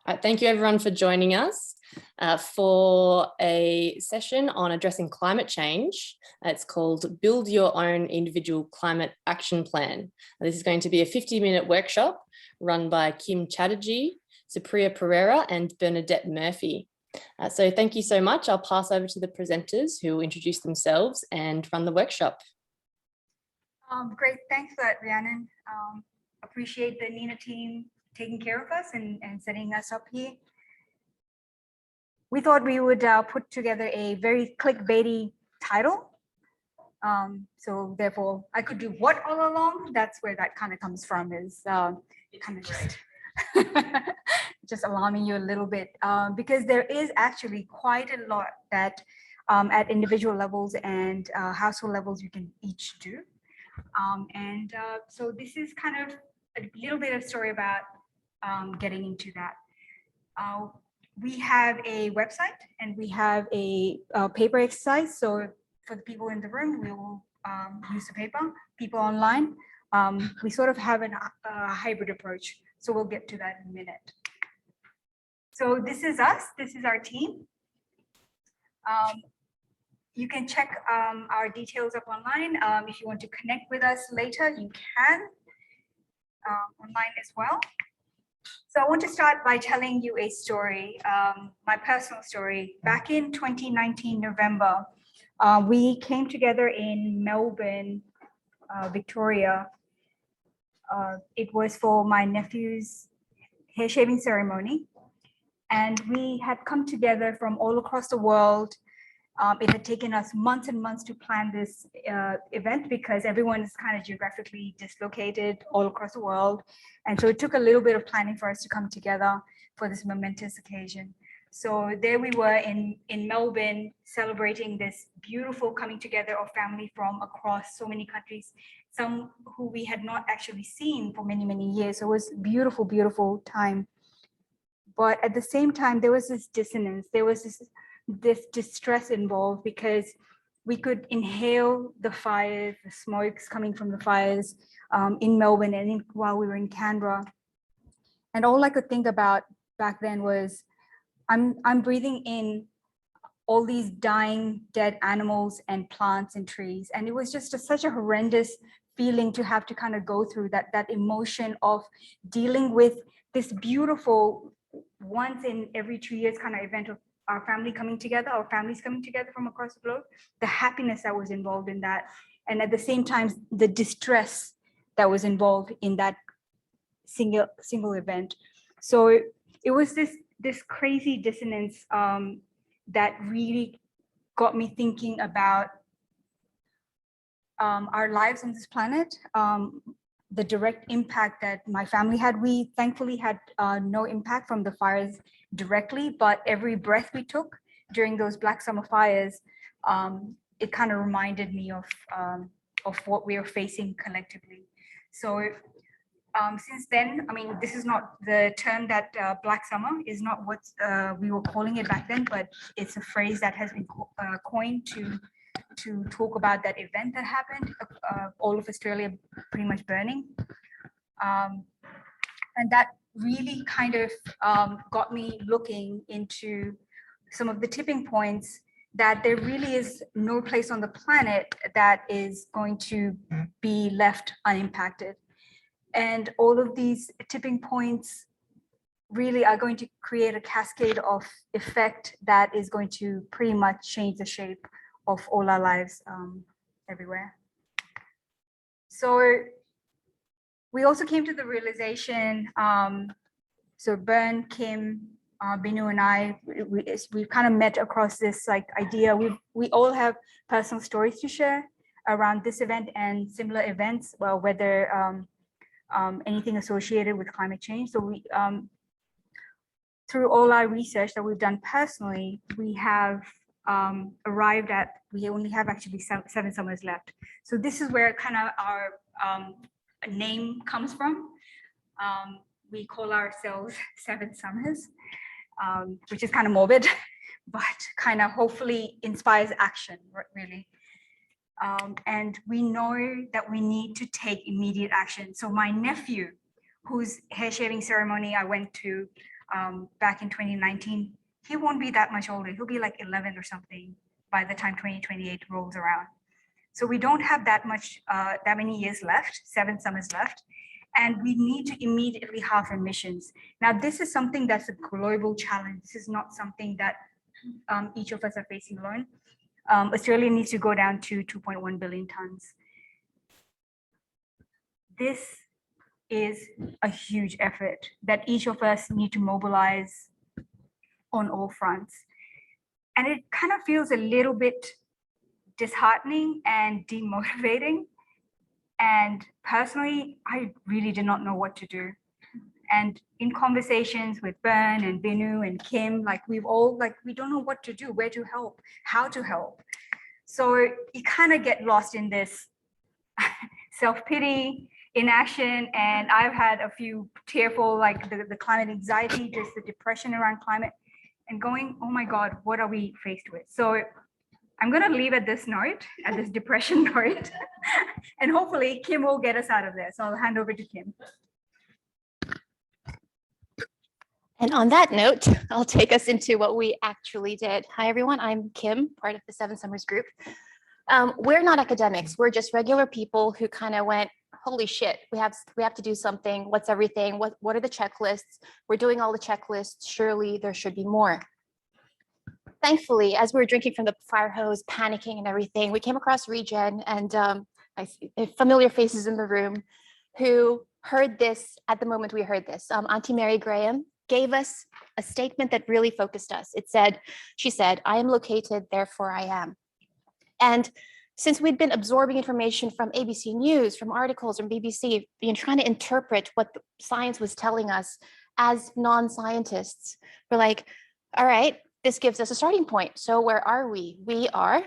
All right, thank you everyone for joining us for a session on addressing climate change. It's called Build Your Own Individual Climate Action Plan. This is going to be a 50-minute workshop run by Kim Chatterjee, Supriya Perera and Bernadette Murphy. So thank you so much. I'll pass over to the presenters who will introduce themselves and run the workshop. Great, thanks for that, Rhiannon. Appreciate the NENA team taking care of us and setting us up here. We thought we would put together a very clickbaity title. So therefore, I could do what all along. That's where that kind of comes from, is kind of just, just alarming you a little bit, because there is actually quite a lot that at individual levels and household levels you can each do. So this is kind of a little bit of story about getting into that. We have a website and we have a paper exercise. So for the people in the room, we will use the paper. People online, we sort of have a hybrid approach. So we'll get to that in a minute. So this is us. This is our team. You can check our details up online. If you want to connect with us later, you can online as well. So I want to start by telling you a story, my personal story. Back in 2019, November, we came together in Melbourne, Victoria. It was for my nephew's hair shaving ceremony. And we had come together from all across the world. It had taken us months and months to plan this event because everyone is kind of geographically dislocated all across the world. And so it took a little bit of planning for us to come together for this momentous occasion. So there we were in Melbourne, celebrating this beautiful coming together of family from across so many countries, some who we had not actually seen for many, many years. So it was beautiful, beautiful time. But at the same time, there was this dissonance. There was this distress involved because we could inhale the fires, the smokes coming from the fires in Melbourne and while we were in Canberra. And all I could think about back then was, I'm breathing in all these dying, dead animals and plants and trees. And it was just such a horrendous feeling to have to kind of go through that emotion of dealing with this beautiful, once in every 2 years kind of event of our family coming together, our families coming together from across the globe, the happiness that was involved in that. And at the same time, the distress that was involved in that single event. So it was this crazy dissonance that really got me thinking about our lives on this planet, the direct impact that my family had. We thankfully had no impact from the fires directly, but every breath we took during those Black Summer fires, it kind of reminded me of what we are facing collectively. So since then, I mean, this is not the term that Black Summer is not what we were calling it back then, but it's a phrase that has been coined to talk about that event that happened, all of Australia pretty much burning. And that really kind of got me looking into some of the tipping points, that there really is no place on the planet that is going to be left unimpacted. And all of these tipping points really are going to create a cascade of effect that is going to pretty much change the shape of all our lives everywhere. So we also came to the realization, so Bern, Kim, Binu and I, we've kind of met across this idea. We all have personal stories to share around this event and similar events, well, whether anything associated with climate change. So we, through all our research that we've done personally, we have arrived at, we only have actually 7 summers left. So this is where kind of our name comes from. We call ourselves 7 Summers, which is kind of morbid, but kind of hopefully inspires action, really. And we know that we need to take immediate action. So my nephew, whose hair shaving ceremony I went to back in 2019, he won't be that much older. He'll be like 11 or something by the time 2028 rolls around. So we don't have that many years left, 7 summers left, and we need to immediately halve emissions. Now, this is something that's a global challenge. This is not something that each of us are facing alone. Australia needs to go down to 2.1 billion tons. This is a huge effort that each of us need to mobilize on all fronts. And it kind of feels a little bit disheartening and demotivating. And personally, I really did not know what to do. And in conversations with Bern and Binu and Kim, like we don't know what to do, where to help, how to help. So you kind of get lost in this self-pity, inaction, and I've had a few tearful, like the climate anxiety, just the depression around climate, and going, oh my God, what are we faced with? So I'm going to leave at this note, at this depression note, and hopefully Kim will get us out of there. So I'll hand over to Kim. And on that note, I'll take us into what we actually did. Hi, everyone. I'm Kim, part of the 7 Summers group. We're not academics. We're just regular people who kind of went, holy shit, we have to do something. What's everything? What are the checklists? We're doing all the checklists. Surely there should be more. Thankfully, as we were drinking from the fire hose, panicking and everything, we came across Regen and I see familiar faces in the room who heard this at the moment we heard this. Auntie Mary Graham gave us a statement that really focused us. She said, I am located, therefore I am. And since we'd been absorbing information from ABC News, from articles from BBC, trying to interpret what the science was telling us as non-scientists, we're like, all right, this gives us a starting point. So where are we? We are,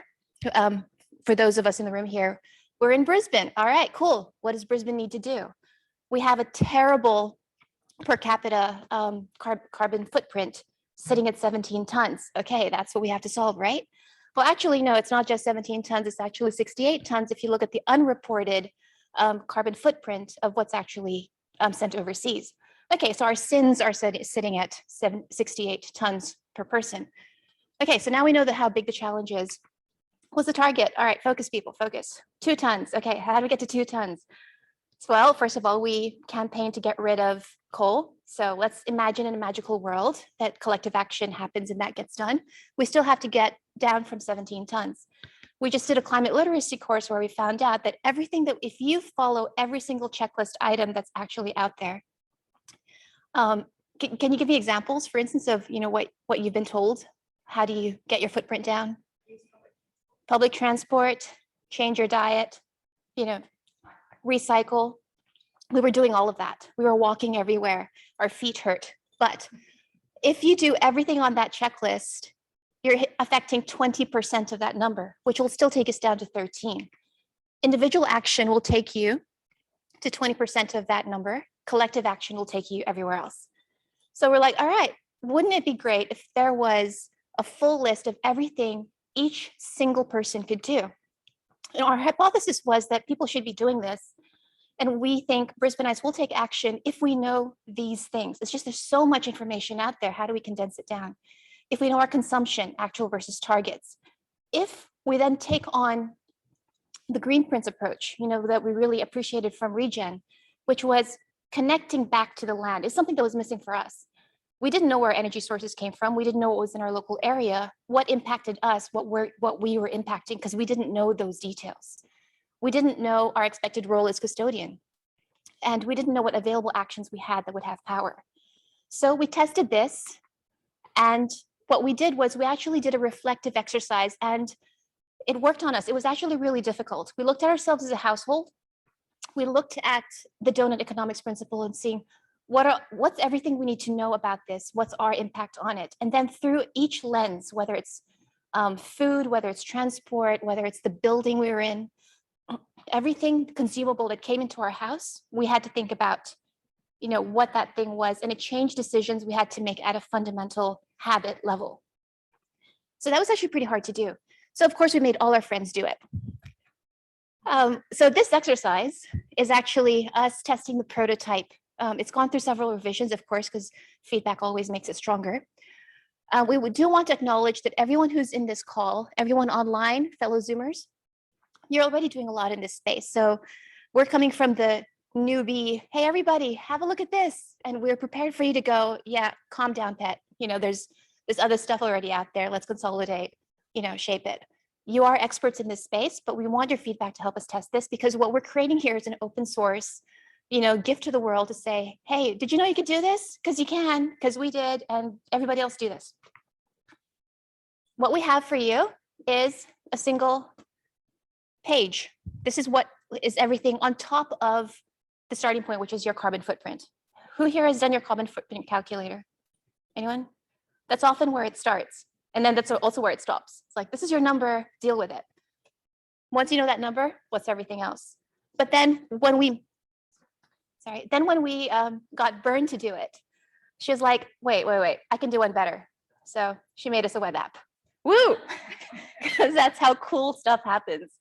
for those of us in the room here, we're in Brisbane. All right, cool. What does Brisbane need to do? We have a terrible per capita carbon footprint sitting at 17 tons. Okay, that's what we have to solve, right? Well, actually, no, it's not just 17 tons. It's actually 68 tons if you look at the unreported carbon footprint of what's actually sent overseas. Okay, so our sins are sitting at 68 tons per person. Okay, so now we know how big the challenge is. What's the target? All right, focus people, focus. 2 tons. Okay, how do we get to 2 tons? Well, first of all, we campaigned to get rid of coal. So let's imagine in a magical world that collective action happens and that gets done. We still have to get down from 17 tons. We just did a climate literacy course where we found out that if you follow every single checklist item that's actually out there, can you give me examples, for instance, of what you've been told? How do you get your footprint down? Public transport, change your diet, recycle. We were doing all of that. We were walking everywhere. Our feet hurt. But if you do everything on that checklist, you're affecting 20% of that number, which will still take us down to 13. Individual action will take you to 20% of that number. Collective action will take you everywhere else. So we're like, all right, wouldn't it be great if there was a full list of everything each single person could do? Our hypothesis was that people should be doing this. And we think Brisbaneites will take action if we know these things. It's just there's so much information out there. How do we condense it down? If we know our consumption, actual versus targets. If we then take on the green prints approach, that we really appreciated from Regen, which was connecting back to the land, is something that was missing for us. We didn't know where energy sources came from. We didn't know what was in our local area, what impacted us, what we were impacting, because we didn't know those details. We didn't know our expected role as custodian. And we didn't know what available actions we had that would have power. So we tested this. And what we did was we actually did a reflective exercise, and it worked on us. It was actually really difficult. We looked at ourselves as a household. We looked at the donut economics principle and seeing what's everything we need to know about this? What's our impact on it? And then through each lens, whether it's food, whether it's transport, whether it's the building we were in, everything consumable that came into our house, we had to think about, what that thing was, and it changed decisions we had to make at a fundamental habit level. So that was actually pretty hard to do. So of course we made all our friends do it. So this exercise is actually us testing the prototype It's gone through several revisions, of course, because feedback always makes it stronger. We do want to acknowledge that everyone who's in this call, everyone online, fellow Zoomers, you're already doing a lot in this space. So we're coming from the newbie, hey, everybody, have a look at this. And we're prepared for you to go, yeah, calm down, pet. You know, there's other stuff already out there. Let's consolidate, you know, shape it. You are experts in this space, but we want your feedback to help us test this, because what we're creating here is an open source, you know, gift to the world to say, hey, did you know you could do this? Because you can, because we did, and everybody else do this. What we have for you is a single page. This is what is everything on top of the starting point, which is your carbon footprint. Who here has done your carbon footprint calculator? Anyone? That's often where it starts. And then that's also where it stops. It's like, this is your number, deal with it. Once you know that number, what's everything else? But then when we, got Bern to do it, she was like, wait, I can do one better. So she made us a web app. Woo! Because that's how cool stuff happens.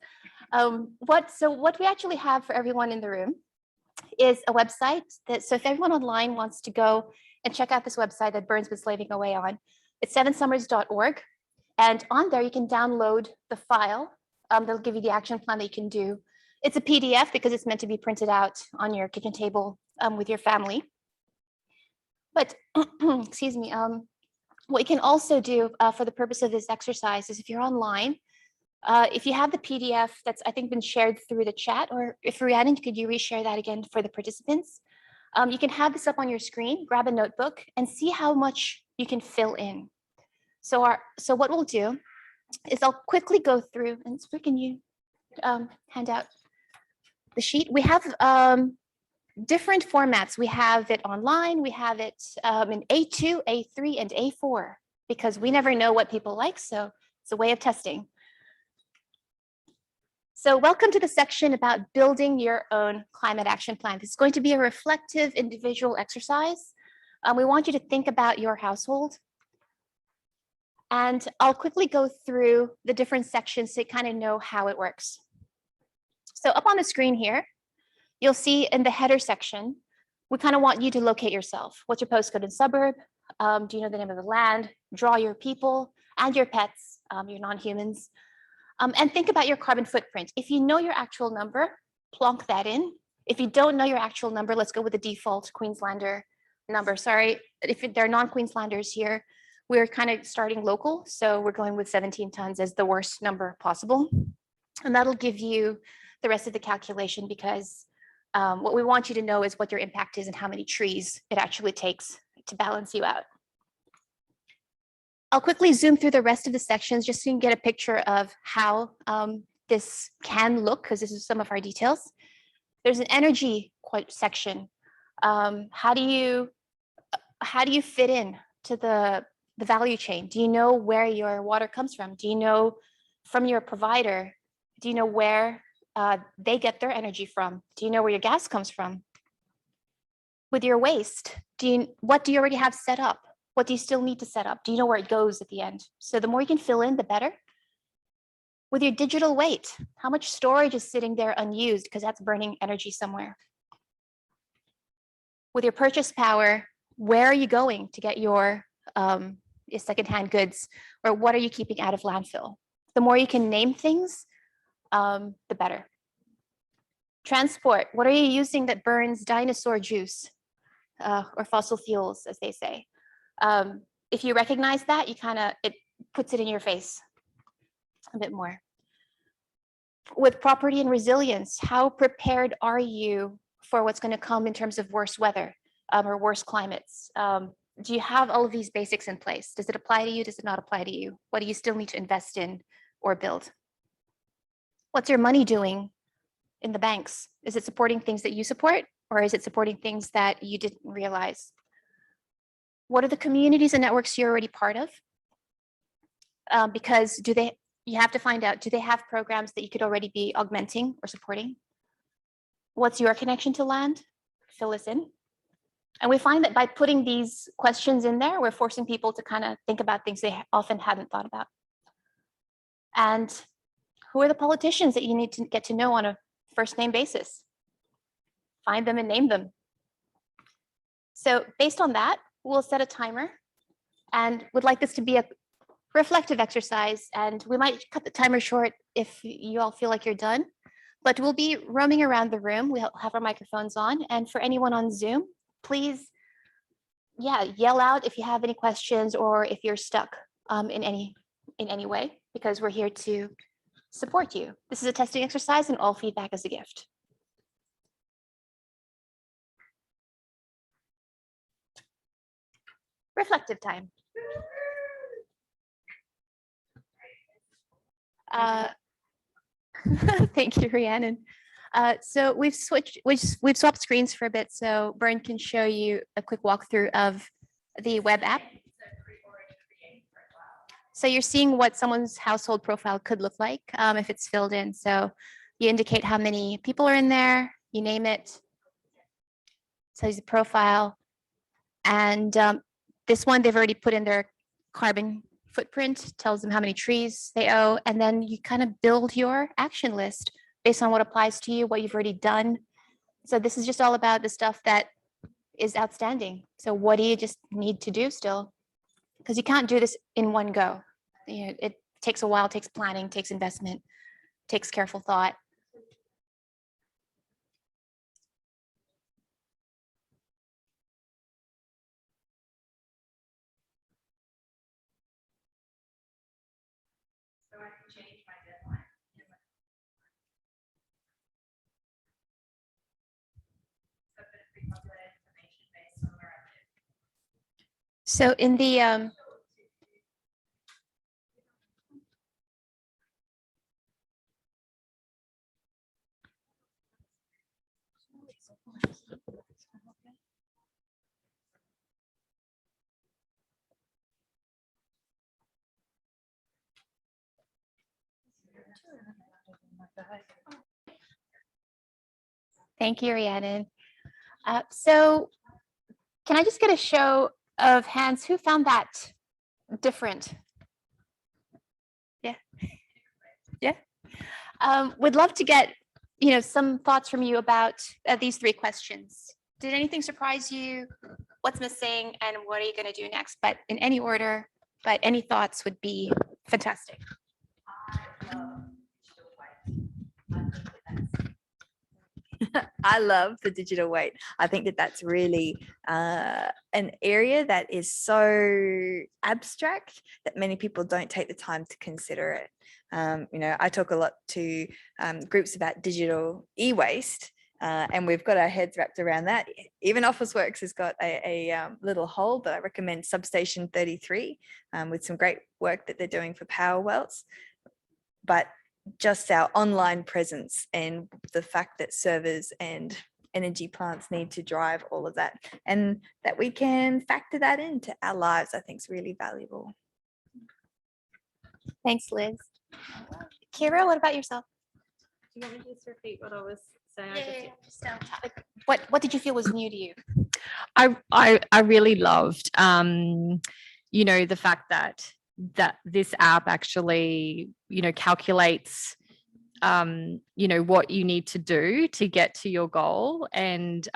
What we actually have for everyone in the room is a website that, so if everyone online wants to go and check out this website that Bern's been slaving away on, it's sevensummers.org. And on there, you can download the file. They'll give you the action plan that you can do. It's a PDF because it's meant to be printed out on your kitchen table with your family. But excuse me, what you can also do for the purpose of this exercise is if you're online, if you have the PDF that's, I think, been shared through the chat, or if Rhiannon, could you reshare that again for the participants? You can have this up on your screen, grab a notebook, and see how much you can fill in. So what we'll do is I'll quickly go through, and so can you hand out the sheet? We have different formats. We have it online, we have it in A2, A3, and A4, because we never know what people like, so it's a way of testing. So welcome to the section about building your own climate action plan. This is going to be a reflective individual exercise. We want you to think about your household. And I'll quickly go through the different sections so you kind of know how it works. So up on the screen here, you'll see in the header section, we kind of want you to locate yourself. What's your postcode and suburb? Do you know the name of the land? Draw your people and your pets, your non-humans. And think about your carbon footprint. If you know your actual number, plonk that in. If you don't know your actual number, let's go with the default Queenslander number. Sorry, if there are non-Queenslanders here, we're kind of starting local. So we're going with 17 tons as the worst number possible. And that'll give you the rest of the calculation, because what we want you to know is what your impact is and how many trees it actually takes to balance you out. I'll quickly zoom through the rest of the sections just so you can get a picture of how this can look, because this is some of our details. There's an energy section. How do you fit in to the value chain? Do you know where your water comes from? Do you know from your provider? Do you know where they get their energy from? Do you know where your gas comes from? With your waste, what do you already have set up? What do you still need to set up? Do you know where it goes at the end? So the more you can fill in, the better. With your digital weight, how much storage is sitting there unused because that's burning energy somewhere? With your purchase power, where are you going to get your secondhand goods, or what are you keeping out of landfill? The more you can name things, the better. Transport, what are you using that burns dinosaur juice or fossil fuels, as they say? If you recognize that, it puts it in your face a bit more. With property and resilience, how prepared are you for what's going to come in terms of worse weather or worse climates? Do you have all of these basics in place? Does it apply to you? Does it not apply to you? What do you still need to invest in or build? What's your money doing in the banks? Is it supporting things that you support, or is it supporting things that you didn't realize? What are the communities and networks you're already part of? Because you have to find out, do they have programs that you could already be augmenting or supporting? What's your connection to land? Fill this in. And we find that by putting these questions in there, we're forcing people to kind of think about things they often hadn't thought about. And who are the politicians that you need to get to know on a first name basis? Find them and name them. So based on that, we'll set a timer and would like this to be a reflective exercise. And we might cut the timer short if you all feel like you're done, but we'll be roaming around the room. We'll have our microphones on. And for anyone on Zoom, please, yell out if you have any questions or if you're stuck in any way, because we're here to support you. This is a testing exercise and all feedback is a gift. Reflective time. Thank you, Rhiannon. So we've swapped screens for a bit, so Bern can show you a quick walkthrough of the web app. So you're seeing what someone's household profile could look like if it's filled in. So you indicate how many people are in there, you name it, tells you the profile, and this one they've already put in their carbon footprint, tells them how many trees they owe, and then you kind of build your action list based on what applies to you, what you've already done. So this is just all about the stuff that is outstanding. So what do you just need to do still? Because you can't do this in one go. You know, it takes a while, takes planning, takes investment, takes careful thought. So I can change my deadline. So that we publish information based on where I live. So in the Thank you, Rhiannon. So can I just get a show of hands who found that different? Yeah. Yeah. Would love to get, some thoughts from you about these 3 questions. Did anything surprise you? What's missing and what are you going to do next? But in any order, but any thoughts would be fantastic. I love the digital weight. I think that that's really an area that is so abstract that many people don't take the time to consider it. I talk a lot to groups about digital e-waste, and we've got our heads wrapped around that. Even Officeworks has got a little hole, but I recommend Substation 33 with some great work that they're doing for power wells. But just our online presence and the fact that servers and energy plants need to drive all of that, and that we can factor that into our lives, I think is really valuable. Thanks, Liz. Kira, what about yourself? Do you want me to just repeat what I was saying? What did you feel was new to you? I really loved, the fact that this app actually, calculates, what you need to do to get to your goal, and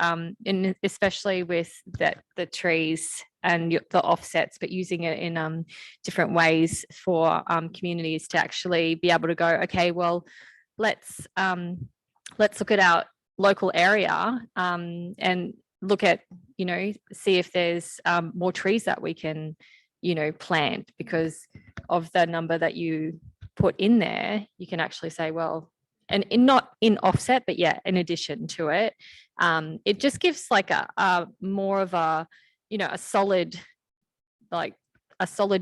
especially with the trees and the offsets, but using it in different ways for communities to actually be able to go, okay, well, let's look at our local area and look at, see if there's more trees that we can, plant, because of the number that you put in there, you can actually say, well, and not in offset, but yeah, in addition to it, it just gives like a more of a, a solid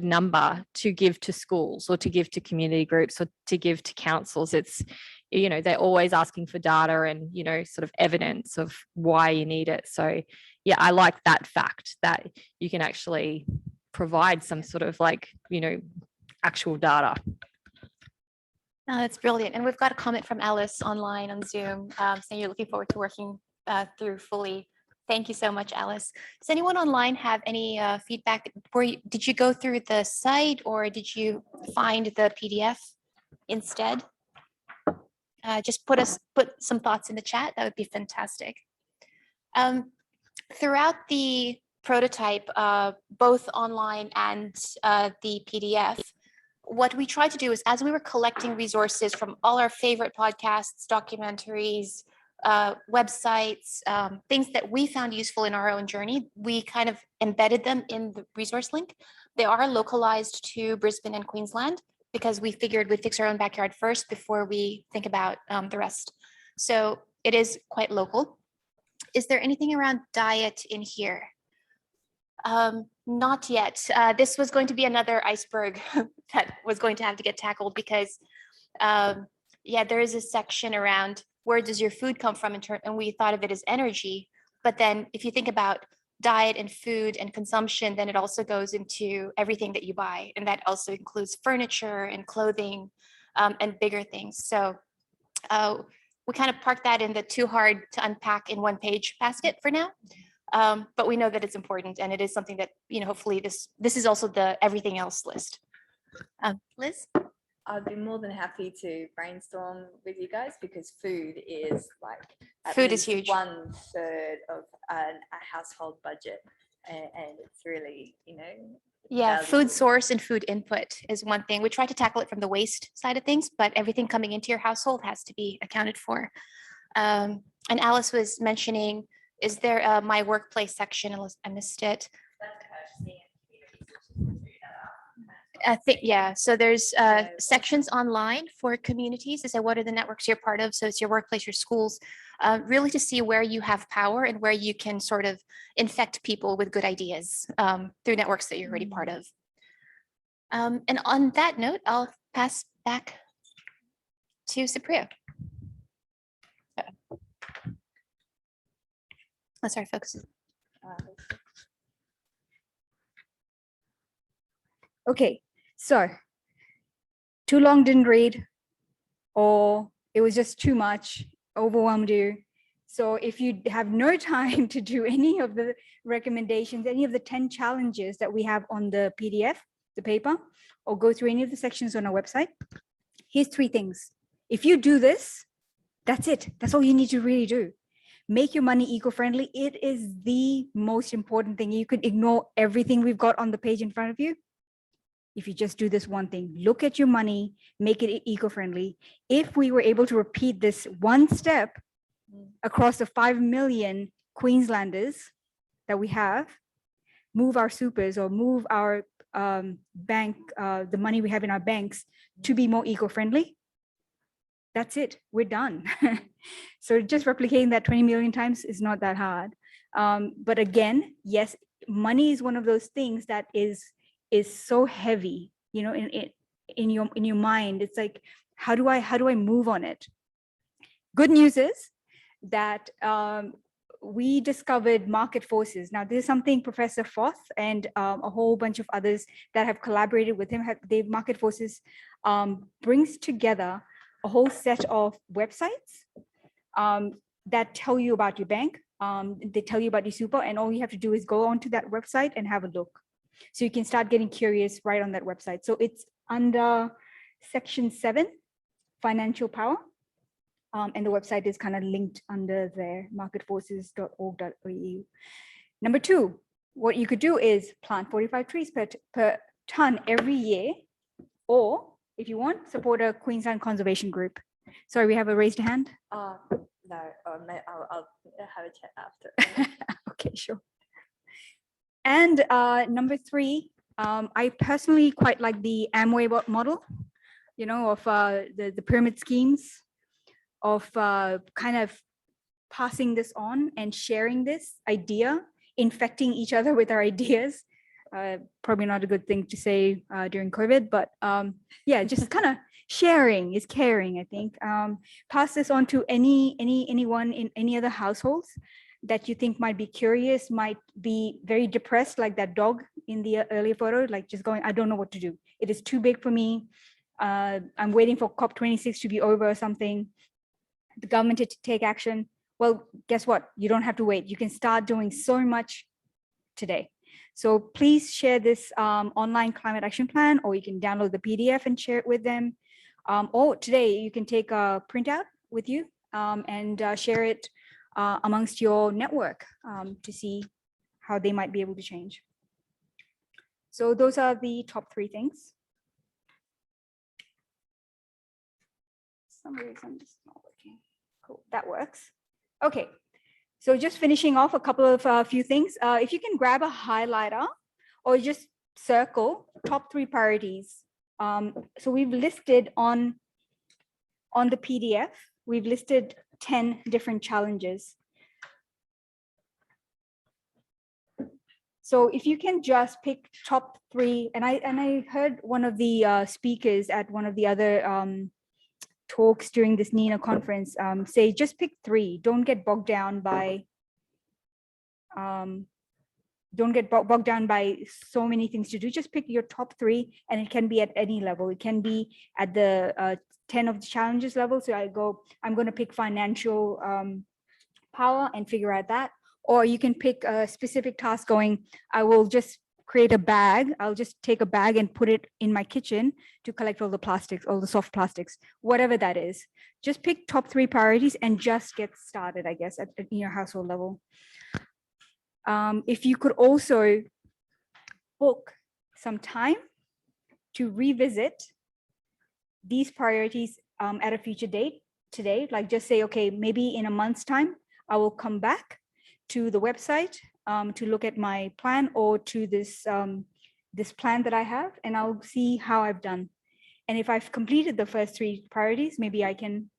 number to give to schools or to give to community groups or to give to councils. It's, they're always asking for data and, sort of evidence of why you need it. So yeah, I like that fact that you can actually provide some sort of actual data. No, that's brilliant. And we've got a comment from Alice online on Zoom saying you're looking forward to working through fully. Thank you so much, Alice. Does anyone online have any feedback? Did you go through the site or did you find the PDF instead? Just put some thoughts in the chat. That would be fantastic. throughout the prototype, both online and the PDF, what we tried to do is, as we were collecting resources from all our favorite podcasts, documentaries, websites, things that we found useful in our own journey, we kind of embedded them in the resource link. They are localized to Brisbane and Queensland because we figured we'd fix our own backyard first before we think about the rest. So it is quite local. Is there anything around diet in here? Not yet. This was going to be another iceberg that was going to have to get tackled because, yeah, there is a section around where does your food come from and we thought of it as energy. But then if you think about diet and food and consumption, then it also goes into everything that you buy. And that also includes furniture and clothing and bigger things. So we kind of parked that in the too hard to unpack in one page basket for now. But we know that it's important and it is something that, you know, hopefully this is also the everything else list. Liz? I'd be more than happy to brainstorm with you guys because food is like Food is huge. 1/3 of a household budget, and it's really, you know. Yeah, valuable. food source and food input is one thing. We try to tackle it from the waste side of things, but everything coming into your household has to be accounted for. And Alice was mentioning, is there a my workplace section? Unless I missed it. That's purchasing and community sources to that up. I think, yeah. So there's Yeah, sections online for communities to say what are the networks you're part of. So it's your workplace, your schools, really to see where you have power and where you can sort of infect people with good ideas through networks that you're already part of. And on that note, I'll pass back to Supriya. Oh, sorry, folks. Okay, so too long didn't read, or it was just too much, overwhelmed you. So if you have no time to do any of the recommendations, any of the 10 challenges that we have on the PDF, the paper, or go through any of the sections on our website, here's 3 things. If you do this, that's it. That's all you need to really do. Make your money eco-friendly. It is the most important thing. You could ignore everything we've got on the page in front of you. If you just do this one thing, look at your money, make it eco-friendly. If we were able to repeat this one step across the 5 million Queenslanders that we have, move our supers or move our bank, the money we have in our banks to be more eco-friendly, that's it, we're done. So just replicating that 20 million times is not that hard. But again, yes, money is one of those things that is so heavy, you know, in your mind. It's like, how do I move on it? Good news is that we discovered market forces. Now, this is something Professor Foth and a whole bunch of others that have collaborated with him. Market forces brings together a whole set of websites that tell you about your bank. They tell you about your super, and all you have to do is go onto that website and have a look. So you can start getting curious right on that website. So it's under section 7, financial power. And the website is kind of linked under there, marketforces.org.au. Number 2, what you could do is plant 45 trees per ton every year, or if you want, support a Queensland conservation group. Sorry, we have a raised hand. No, I'll have a chat after. Okay, sure. And number 3, I personally quite like the Amway model, you know, of the pyramid schemes, of kind of passing this on and sharing this idea, infecting each other with our ideas. Probably not a good thing to say during COVID, but yeah, just kind of sharing is caring, I think. Pass this on to anyone in any other households that you think might be curious, might be very depressed, like that dog in the earlier photo, like just going, I don't know what to do. It is too big for me. I'm waiting for COP26 to be over or something. The government to take action. Well, guess what? You don't have to wait. You can start doing so much today. So please share this online climate action plan, or you can download the PDF and share it with them. Or today you can take a printout with you and share it amongst your network to see how they might be able to change. So those are the top 3 things. For some reason it's not working. Cool, that works. Okay, so just finishing off a couple of few things. If you can grab a highlighter or just circle top 3 priorities. So we've listed on the PDF, we've listed 10 different challenges. So if you can just pick top 3, and I heard one of the speakers at one of the other talks during this NENA conference say just pick 3. Don't get bogged down by so many things to do. Just pick your top 3, and it can be at any level. It can be at the 10 of the challenges level. So I'm going to pick financial power and figure out that. Or you can pick a specific task going, I will just create a bag. I'll just take a bag and put it in my kitchen to collect all the plastics, all the soft plastics, whatever that is. Just pick top 3 priorities and just get started, I guess, at your household level. If you could also book some time to revisit these priorities at a future date today, like just say, okay, maybe in a month's time, I will come back to the website to look at my plan or to this plan that I have, and I'll see how I've done. And if I've completed the first 3 priorities, maybe I can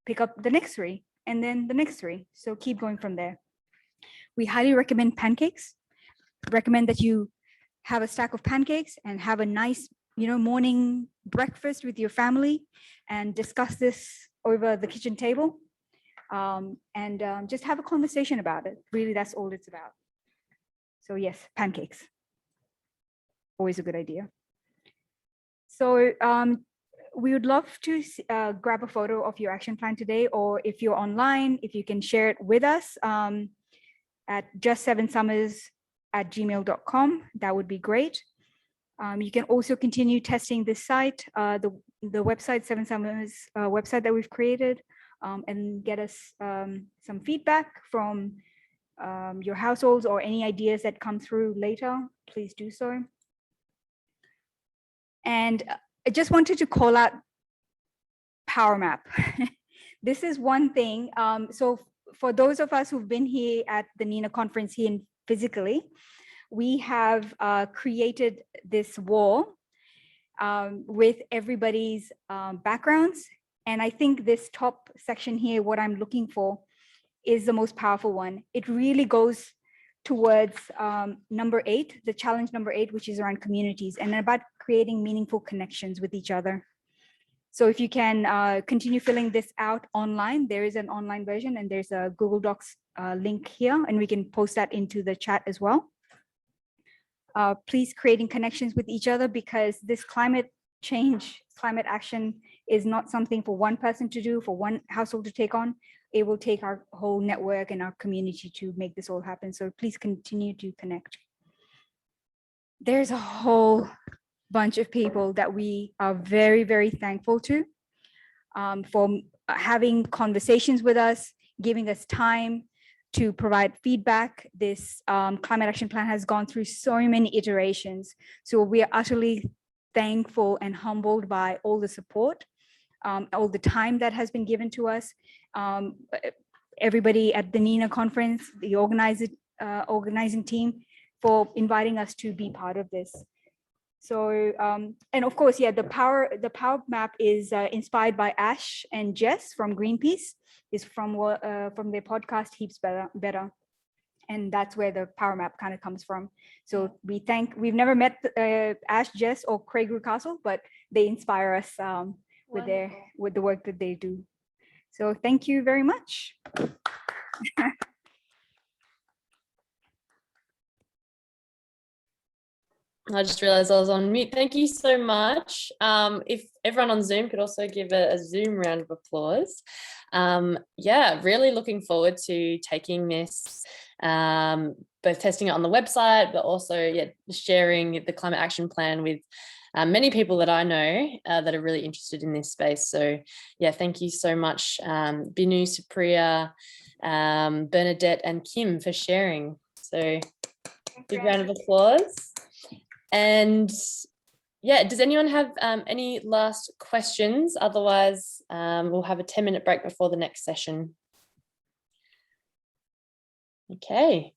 pick up the next 3 and then the next 3. So keep going from there. We highly recommend pancakes. Recommend that you have a stack of pancakes and have a nice, morning breakfast with your family and discuss this over the kitchen table. And just have a conversation about it. Really, that's all it's about. So yes, pancakes. Always a good idea. So we would love to grab a photo of your action plan today, or if you're online, if you can share it with us at just7summers@gmail.com, that would be great. You can also continue testing this site, the website, 7 Summers website that we've created, and get us some feedback from your households or any ideas that come through later. Please do so. And I just wanted to call out Power Map. This is one thing. So for those of us who've been here at the NENA conference here physically, we have created this wall with everybody's backgrounds. And I think this top section here, what I'm looking for, is the most powerful one. It really goes towards number 8, the challenge number 8, which is around communities and about creating meaningful connections with each other. So if you can continue filling this out online, there is an online version and there's a Google Docs link here, and we can post that into the chat as well. Please creating connections with each other, because this climate change, climate action is not something for one person to do, for one household to take on. It will take our whole network and our community to make this all happen. So please continue to connect. There's a whole bunch of people that we are very, very thankful to for having conversations with us, giving us time to provide feedback. This climate action plan has gone through so many iterations. So we are utterly thankful and humbled by all the support, all the time that has been given to us. Everybody at the NENA conference, the organizing team, for inviting us to be part of this. So, and of course, yeah, the power map is inspired by Ash and Jess from Greenpeace. Is from their podcast Heaps Better, and that's where the power map kind of comes from. So we've never met Ash, Jess, or Craig Rucastle, but they inspire us with the work that they do. So thank you very much. I just realized I was on mute. Thank you so much. If everyone on Zoom could also give a Zoom round of applause. Yeah, really looking forward to taking this, both testing it on the website, but also sharing the climate action plan with many people that I know that are really interested in this space. So yeah, thank you so much, Binu, Supriya, Bernadette and Kim for sharing. So big round of applause. And yeah, does anyone have any last questions? Otherwise, we'll have a 10-minute break before the next session. Okay.